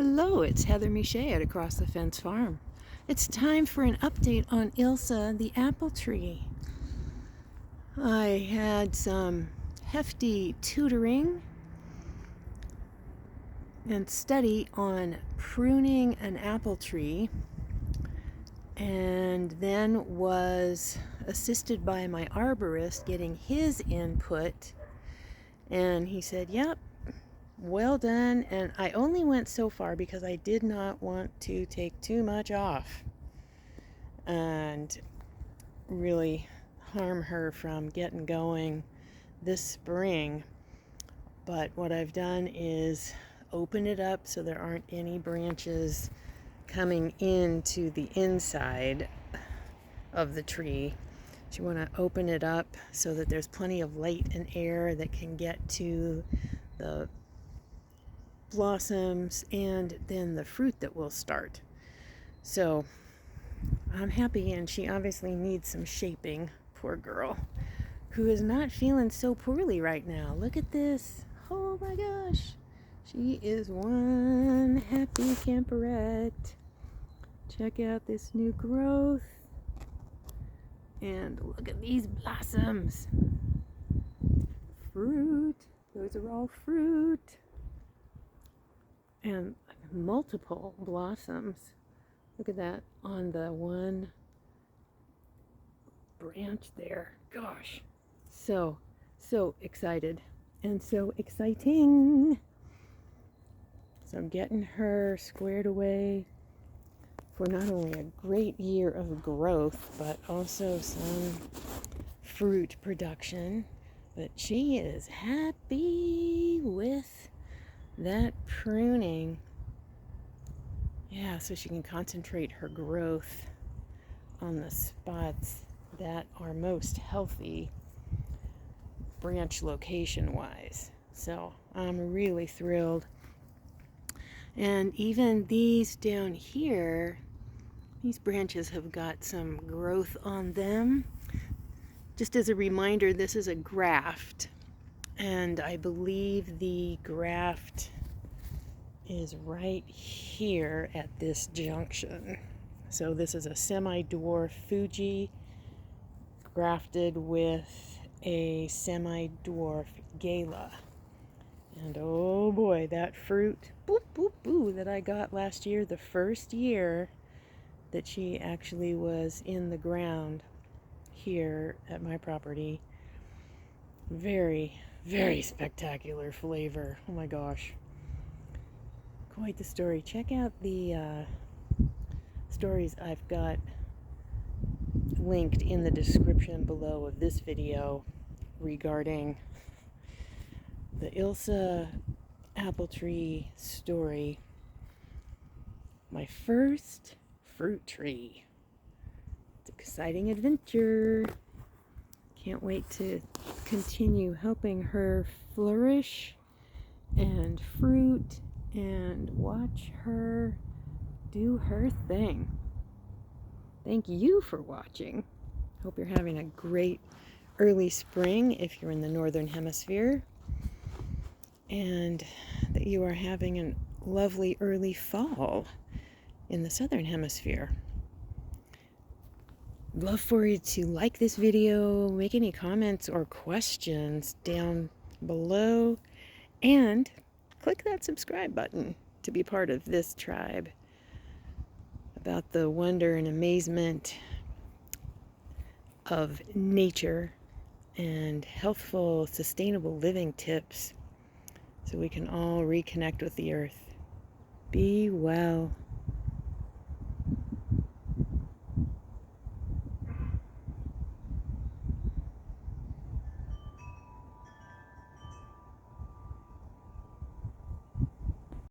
Hello, it's Heather Michet at Across the Fence Farm. It's time for an update on Ilse, the apple tree. I had some hefty tutoring and study on pruning an apple tree, and then was assisted by my arborist getting his input, and he said, yep, well done. And I only went so far because I did not want to take too much off and really harm her from getting going this spring. But what I've done is open it up so there aren't any branches coming into the inside of the tree. So you want to open it up so that there's plenty of light and air that can get to the blossoms and then the fruit that will start. So I'm happy, and she obviously needs some shaping. Poor girl, who is not feeling so poorly right now. Look at this. Oh my gosh. She is one happy camperette. Check out this new growth. And look at these blossoms. Fruit. Those are all fruit. And multiple blossoms. Look at that on the one branch there. Gosh, so excited and so exciting. So I'm getting her squared away for not only a great year of growth, but also some fruit production. But she is happy with that pruning. Yeah, so she can concentrate her growth on the spots that are most healthy branch location wise. So I'm really thrilled. And even these down here, these branches have got some growth on them. Just as a reminder, this is a graft, and I believe the graft is right here at this junction. So this is a semi-dwarf Fuji grafted with a semi-dwarf Galore. And oh boy, that fruit, boop, boop, boo, that I got last year, the first year that she actually was in the ground here at my property. Very, very spectacular flavor. Oh my gosh. Quite the story. Check out the stories I've got linked in the description below of this video regarding the Ilse apple tree story. My first fruit tree. It's an exciting adventure. Can't wait to continue helping her flourish and fruit and watch her do her thing. Thank you for watching. Hope you're having a great early spring if you're in the northern hemisphere, and that you are having a lovely early fall in the southern hemisphere. Love for you to like this video, make any comments or questions down below, and click that subscribe button to be part of this tribe about the wonder and amazement of nature and healthful, sustainable living tips so we can all reconnect with the earth. Be well.